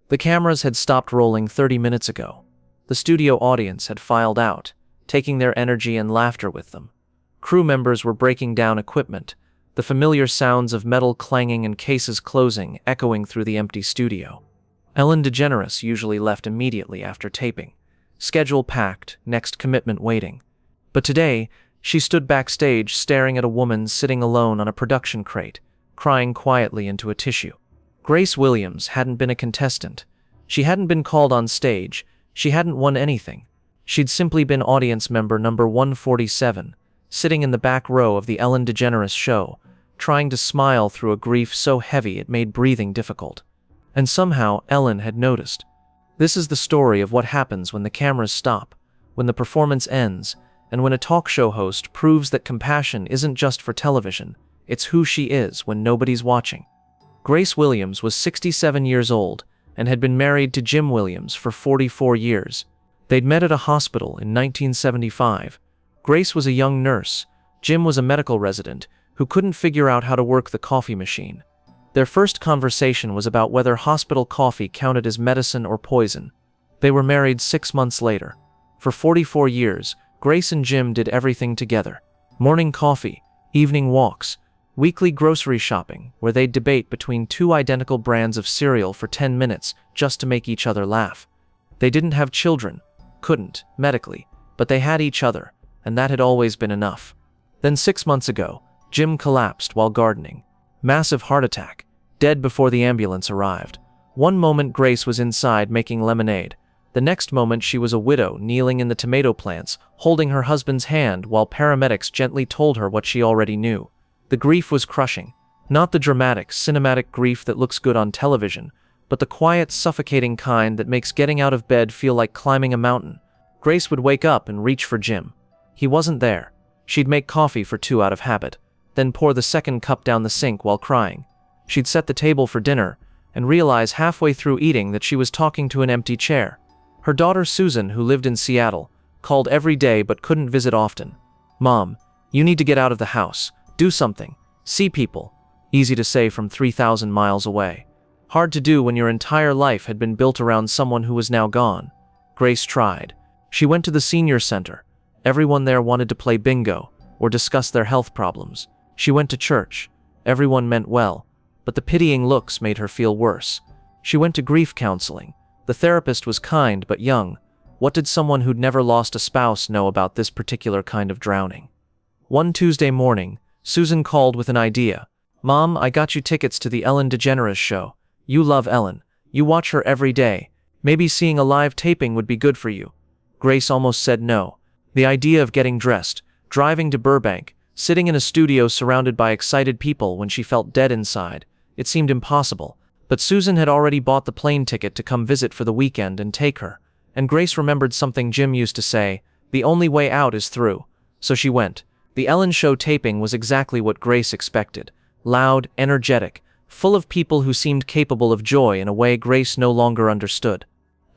The cameras had stopped rolling 30 minutes ago. The studio audience had filed out, taking their energy and laughter with them. Crew members were breaking down equipment, the familiar sounds of metal clanging and cases closing echoing through the empty studio. Ellen DeGeneres usually left immediately after taping. Schedule packed, next commitment waiting. But today, she stood backstage staring at a woman sitting alone on a production crate, crying quietly into a tissue. Grace Williams hadn't been a contestant. She hadn't been called on stage. She hadn't won anything. She'd simply been audience member number 147, sitting in the back row of the Ellen DeGeneres show, trying to smile through a grief so heavy it made breathing difficult. And somehow Ellen had noticed. This is the story of what happens when the cameras stop, when the performance ends, and when a talk show host proves that compassion isn't just for television, it's who she is when nobody's watching. Grace Williams was 67 years old and had been married to Jim Williams for 44 years. They'd met at a hospital in 1975. Grace was a young nurse. Jim was a medical resident who couldn't figure out how to work the coffee machine. Their first conversation was about whether hospital coffee counted as medicine or poison. They were married 6 months later. For 44 years, Grace and Jim did everything together. Morning coffee, evening walks, weekly grocery shopping, where they'd debate between two identical brands of cereal for 10 minutes just to make each other laugh. They didn't have children, couldn't, medically, but they had each other, and that had always been enough. Then 6 months ago, Jim collapsed while gardening. Massive heart attack, dead before the ambulance arrived. One moment Grace was inside making lemonade. The next moment she was a widow kneeling in the tomato plants, holding her husband's hand while paramedics gently told her what she already knew. The grief was crushing. Not the dramatic, cinematic grief that looks good on television, but the quiet, suffocating kind that makes getting out of bed feel like climbing a mountain. Grace would wake up and reach for Jim. He wasn't there. She'd make coffee for 2 out of habit, then pour the second cup down the sink while crying. She'd set the table for dinner, and realize halfway through eating that she was talking to an empty chair. Her daughter Susan, who lived in Seattle, called every day but couldn't visit often. "Mom, you need to get out of the house. Do something. See people." Easy to say from 3,000 miles away. Hard to do when your entire life had been built around someone who was now gone. Grace tried. She went to the senior center. Everyone there wanted to play bingo or discuss their health problems. She went to church. Everyone meant well, but the pitying looks made her feel worse. She went to grief counseling. The therapist was kind but young. What did someone who'd never lost a spouse know about this particular kind of drowning? One Tuesday morning, Susan called with an idea. "Mom, I got you tickets to the Ellen DeGeneres show. You love Ellen. You watch her every day. Maybe seeing a live taping would be good for you." Grace almost said no. The idea of getting dressed, driving to Burbank, sitting in a studio surrounded by excited people when she felt dead inside, it seemed impossible. But Susan had already bought the plane ticket to come visit for the weekend and take her. And Grace remembered something Jim used to say, "The only way out is through." So she went. The Ellen show taping was exactly what Grace expected. Loud, energetic, full of people who seemed capable of joy in a way Grace no longer understood.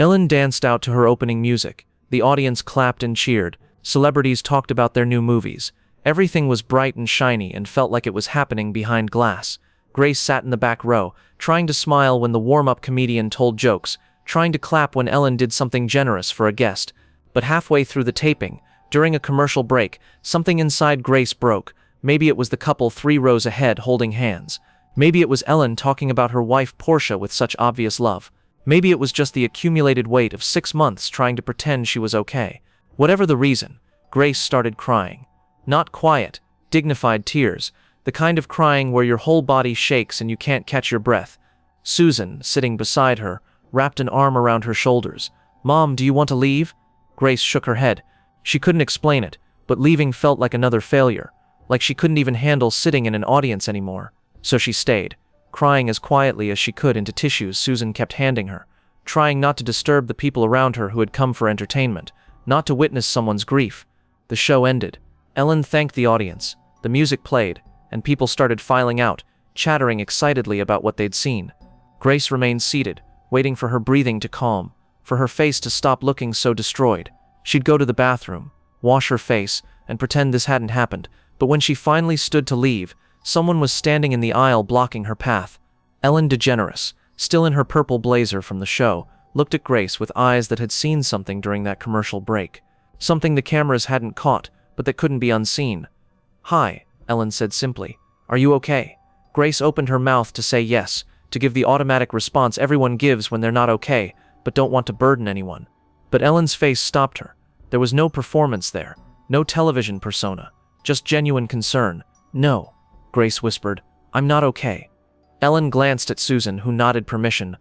Ellen danced out to her opening music. The audience clapped and cheered. Celebrities talked about their new movies. Everything was bright and shiny and felt like it was happening behind glass. Grace sat in the back row, trying to smile when the warm-up comedian told jokes, trying to clap when Ellen did something generous for a guest. But halfway through the taping, during a commercial break, something inside Grace broke. Maybe it was the couple 3 rows ahead holding hands. Maybe it was Ellen talking about her wife Portia with such obvious love. Maybe it was just the accumulated weight of 6 months trying to pretend she was okay. Whatever the reason, Grace started crying. Not quiet, dignified tears, the kind of crying where your whole body shakes and you can't catch your breath. Susan, sitting beside her, wrapped an arm around her shoulders. "Mom, do you want to leave?" Grace shook her head. She couldn't explain it, but leaving felt like another failure, like she couldn't even handle sitting in an audience anymore. So she stayed, crying as quietly as she could into tissues Susan kept handing her, trying not to disturb the people around her who had come for entertainment, not to witness someone's grief. The show ended. Ellen thanked the audience. The music played, and people started filing out, chattering excitedly about what they'd seen. Grace remained seated, waiting for her breathing to calm, for her face to stop looking so destroyed. She'd go to the bathroom, wash her face, and pretend this hadn't happened, but when she finally stood to leave, someone was standing in the aisle blocking her path. Ellen DeGeneres, still in her purple blazer from the show, looked at Grace with eyes that had seen something during that commercial break. Something the cameras hadn't caught, but that couldn't be unseen. "Hi," Ellen said simply. "Are you okay?" Grace opened her mouth to say yes, to give the automatic response everyone gives when they're not okay, but don't want to burden anyone. But Ellen's face stopped her. There was no performance there, no television persona, just genuine concern. "No," Grace whispered. "I'm not okay." Ellen glanced at Susan, who nodded permission.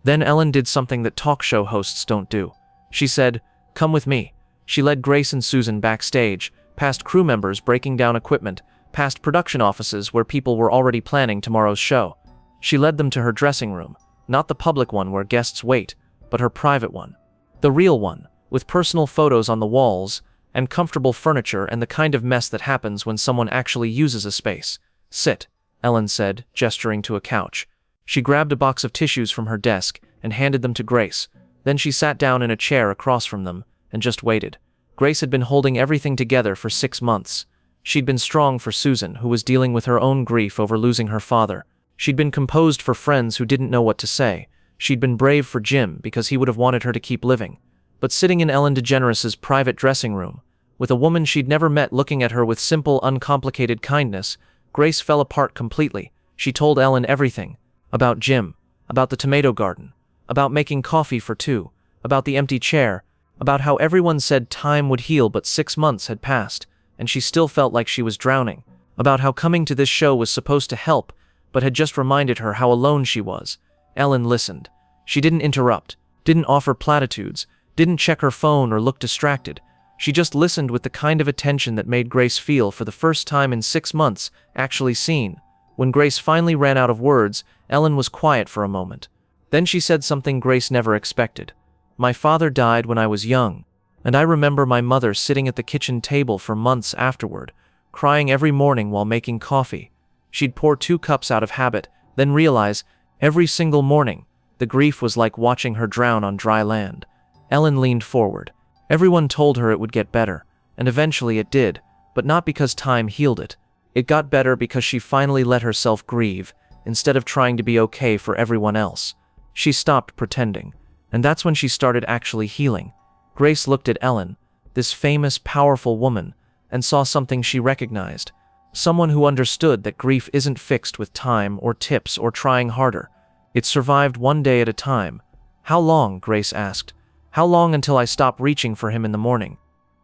Then Ellen did something that talk show hosts don't do. She said, "Come with me." She led Grace and Susan backstage, past crew members breaking down equipment, past production offices where people were already planning tomorrow's show. She led them to her dressing room, not the public one where guests wait, but her private one. The real one, with personal photos on the walls, and comfortable furniture and the kind of mess that happens when someone actually uses a space. "Sit," Ellen said, gesturing to a couch. She grabbed a box of tissues from her desk and handed them to Grace. Then she sat down in a chair across from them and just waited. Grace had been holding everything together for 6 months. She'd been strong for Susan, who was dealing with her own grief over losing her father. She'd been composed for friends who didn't know what to say. She'd been brave for Jim because he would have wanted her to keep living. But sitting in Ellen DeGeneres' private dressing room, with a woman she'd never met looking at her with simple, uncomplicated kindness, Grace fell apart completely. She told Ellen everything. About Jim, about the tomato garden, about making coffee for 2, about the empty chair, about how everyone said time would heal but 6 months had passed, and she still felt like she was drowning, about how coming to this show was supposed to help, but had just reminded her how alone she was. Ellen listened. She didn't interrupt, didn't offer platitudes, didn't check her phone or look distracted. She just listened with the kind of attention that made Grace feel, for the first time in 6 months, actually seen. When Grace finally ran out of words, Ellen was quiet for a moment. Then she said something Grace never expected. "My father died when I was young, and I remember my mother sitting at the kitchen table for months afterward, crying every morning while making coffee. She'd pour 2 cups out of habit, then realize, every single morning, the grief was like watching her drown on dry land." Ellen leaned forward. Everyone told her it would get better, and eventually it did, but not because time healed it. It got better because she finally let herself grieve, instead of trying to be okay for everyone else. She stopped pretending, and that's when she started actually healing. Grace looked at Ellen, this famous, powerful woman, and saw something she recognized. Someone who understood that grief isn't fixed with time or tips or trying harder. It survived one day at a time. "How long?" Grace asked. "How long until I stop reaching for him in the morning?"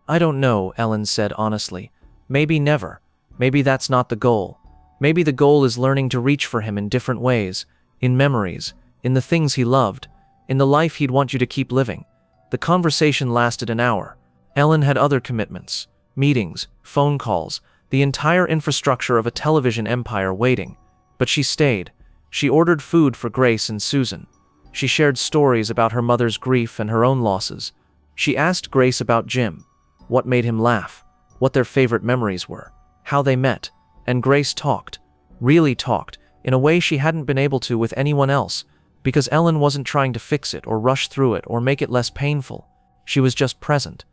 "I don't know," Ellen said honestly. "Maybe never. Maybe that's not the goal. Maybe the goal is learning to reach for him in different ways, in memories, in the things he loved, in the life he'd want you to keep living." The conversation lasted an hour. Ellen had other commitments, meetings, phone calls, the entire infrastructure of a television empire waiting. But she stayed. She ordered food for Grace and Susan. She shared stories about her mother's grief and her own losses. She asked Grace about Jim, what made him laugh, what their favorite memories were, how they met, and Grace talked, really talked, in a way she hadn't been able to with anyone else, because Ellen wasn't trying to fix it or rush through it or make it less painful. She was just present.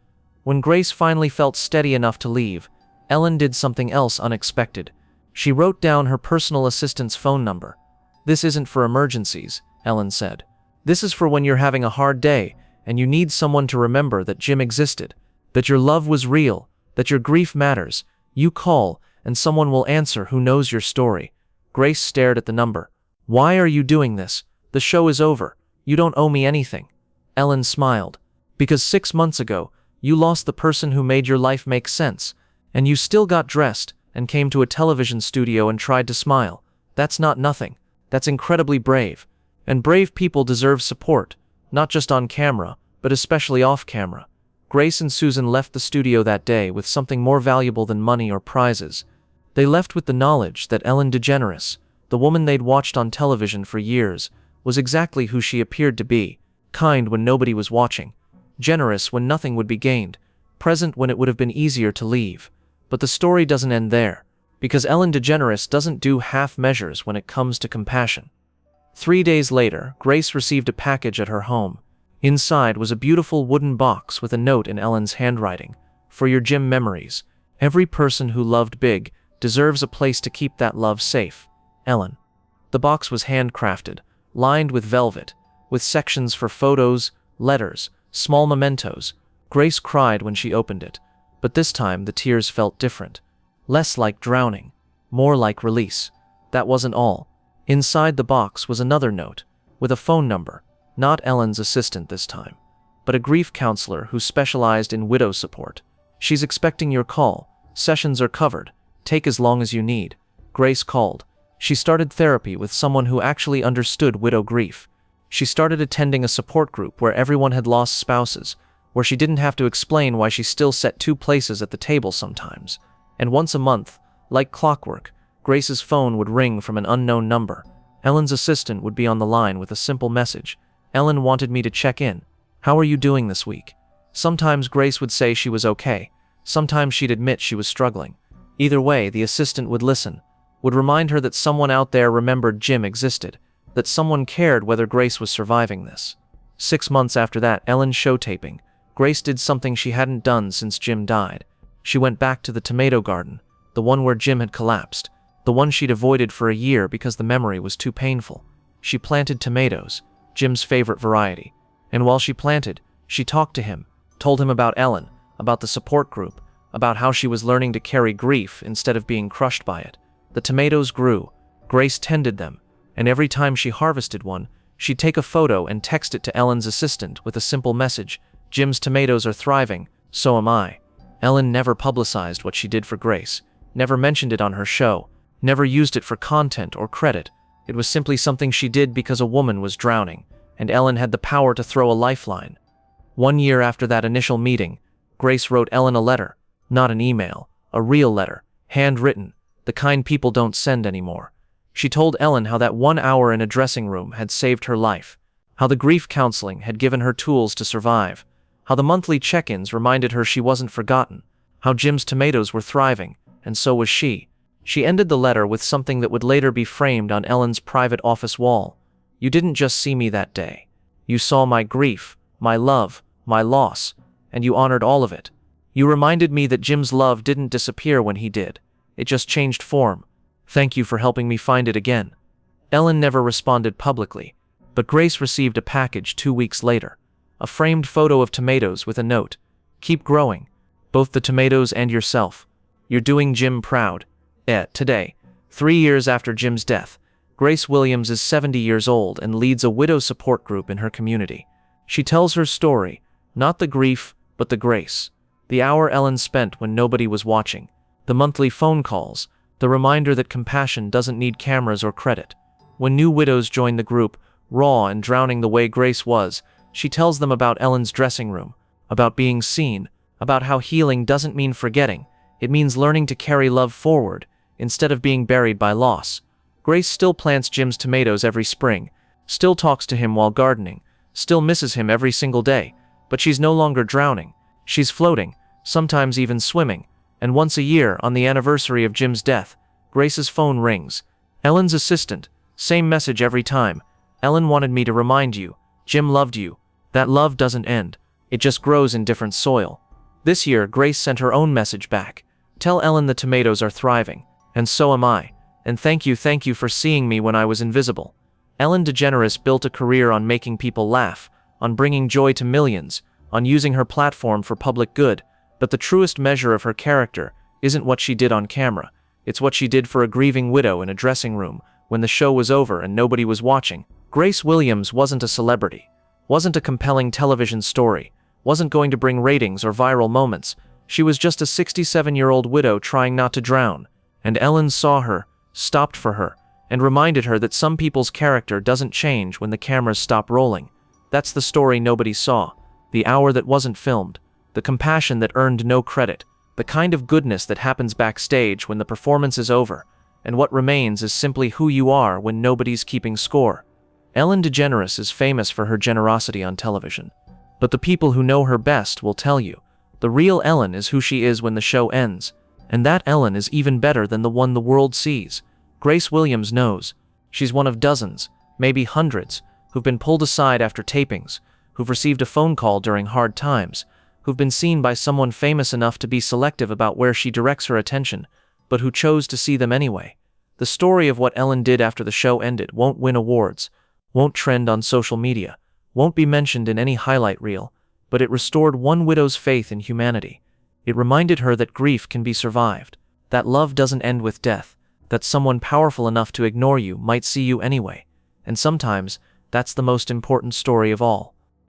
When Grace finally felt steady enough to leave, Ellen did something else unexpected. She wrote down her personal assistant's phone number. "This isn't for emergencies," Ellen said. "This is for when you're having a hard day and you need someone to remember that Jim existed, that your love was real, that your grief matters. You call, and someone will answer who knows your story." Grace stared at the number. "Why are you doing this? The show is over. You don't owe me anything." Ellen smiled. "Because 6 months ago, you lost the person who made your life make sense, and you still got dressed and came to a television studio and tried to smile. That's not nothing. That's incredibly brave. And brave people deserve support, not just on camera, but especially off camera." Grace and Susan left the studio that day with something more valuable than money or prizes. They left with the knowledge that Ellen DeGeneres, the woman they'd watched on television for years, was exactly who she appeared to be: kind when nobody was watching, generous when nothing would be gained, present when it would have been easier to leave. But the story doesn't end there, because Ellen DeGeneres doesn't do half measures when it comes to compassion. 3 days later, Grace received a package at her home. Inside was a beautiful wooden box with a note in Ellen's handwriting. "For your Jim memories. Every person who loved big deserves a place to keep that love safe. Ellen." The box was handcrafted, lined with velvet, with sections for photos, letters, small mementos. Grace cried when she opened it, but this time the tears felt different. Less like drowning, more like release. That wasn't all. Inside the box was another note, with a phone number, not Ellen's assistant this time, but a grief counselor who specialized in widow support. "She's expecting your call. Sessions are covered. Take as long as you need." Grace called. She started therapy with someone who actually understood widow grief. She started attending a support group where everyone had lost spouses, where she didn't have to explain why she still sat 2 places at the table sometimes. And once a month, like clockwork, Grace's phone would ring from an unknown number. Ellen's assistant would be on the line with a simple message. "Ellen wanted me to check in. How are you doing this week?" Sometimes Grace would say she was okay. Sometimes she'd admit she was struggling. Either way, the assistant would listen, would remind her that someone out there remembered Jim existed, that someone cared whether Grace was surviving this. 6 months after that Ellen's show taping, Grace did something she hadn't done since Jim died. She went back to the tomato garden, the one where Jim had collapsed, the one she'd avoided for a year because the memory was too painful. She planted tomatoes, Jim's favorite variety. And while she planted, she talked to him, told him about Ellen, about the support group, about how she was learning to carry grief instead of being crushed by it. The tomatoes grew, Grace tended them, and every time she harvested one, she'd take a photo and text it to Ellen's assistant with a simple message: "Jim's tomatoes are thriving, so am I." Ellen never publicized what she did for Grace, never mentioned it on her show, never used it for content or credit. It was simply something she did because a woman was drowning, and Ellen had the power to throw a lifeline. 1 year after that initial meeting, Grace wrote Ellen a letter, not an email, a real letter, handwritten, the kind people don't send anymore. She told Ellen how that 1 hour in a dressing room had saved her life, how the grief counseling had given her tools to survive, how the monthly check-ins reminded her she wasn't forgotten, how Jim's tomatoes were thriving, and so was she. She ended the letter with something that would later be framed on Ellen's private office wall. "You didn't just see me that day. You saw my grief, my love, my loss, and you honored all of it. You reminded me that Jim's love didn't disappear when he did. It just changed form. Thank you for helping me find it again." Ellen never responded publicly, but Grace received a package 2 weeks later. A framed photo of tomatoes with a note: "Keep growing, both the tomatoes and yourself. You're doing Jim proud." Today, 3 years after Jim's death, Grace Williams is 70 years old and leads a widow support group in her community. She tells her story, not the grief, but the grace. The hour Ellen spent when nobody was watching. The monthly phone calls, the reminder that compassion doesn't need cameras or credit. When new widows join the group, raw and drowning the way Grace was, she tells them about Ellen's dressing room, about being seen, about how healing doesn't mean forgetting. It means learning to carry love forward, instead of being buried by loss. Grace still plants Jim's tomatoes every spring, still talks to him while gardening, still misses him every single day, but she's no longer drowning. She's floating, sometimes even swimming, and once a year, on the anniversary of Jim's death, Grace's phone rings. Ellen's assistant, same message every time. "Ellen wanted me to remind you, Jim loved you. That love doesn't end. It just grows in different soil." This year, Grace sent her own message back. "Tell Ellen the tomatoes are thriving, and so am I. And thank you for seeing me when I was invisible." Ellen DeGeneres built a career on making people laugh, on bringing joy to millions, on using her platform for public good, but the truest measure of her character isn't what she did on camera. It's what she did for a grieving widow in a dressing room when the show was over and nobody was watching. Grace Williams wasn't a celebrity, wasn't a compelling television story, wasn't going to bring ratings or viral moments. She was just a 67-year-old widow trying not to drown, and Ellen saw her, stopped for her, and reminded her that some people's character doesn't change when the cameras stop rolling. That's the story nobody saw, the hour that wasn't filmed, the compassion that earned no credit, the kind of goodness that happens backstage when the performance is over, and what remains is simply who you are when nobody's keeping score. Ellen DeGeneres is famous for her generosity on television, but the people who know her best will tell you, the real Ellen is who she is when the show ends, and that Ellen is even better than the one the world sees. Grace Williams knows. She's one of dozens, maybe hundreds, who've been pulled aside after tapings, who've received a phone call during hard times, who've been seen by someone famous enough to be selective about where she directs her attention, but who chose to see them anyway. The story of what Ellen did after the show ended won't win awards, won't trend on social media, won't be mentioned in any highlight reel, but it restored one widow's faith in humanity. It reminded her that grief can be survived, that love doesn't end with death, that someone powerful enough to ignore you might see you anyway, and sometimes that's the most important story of all.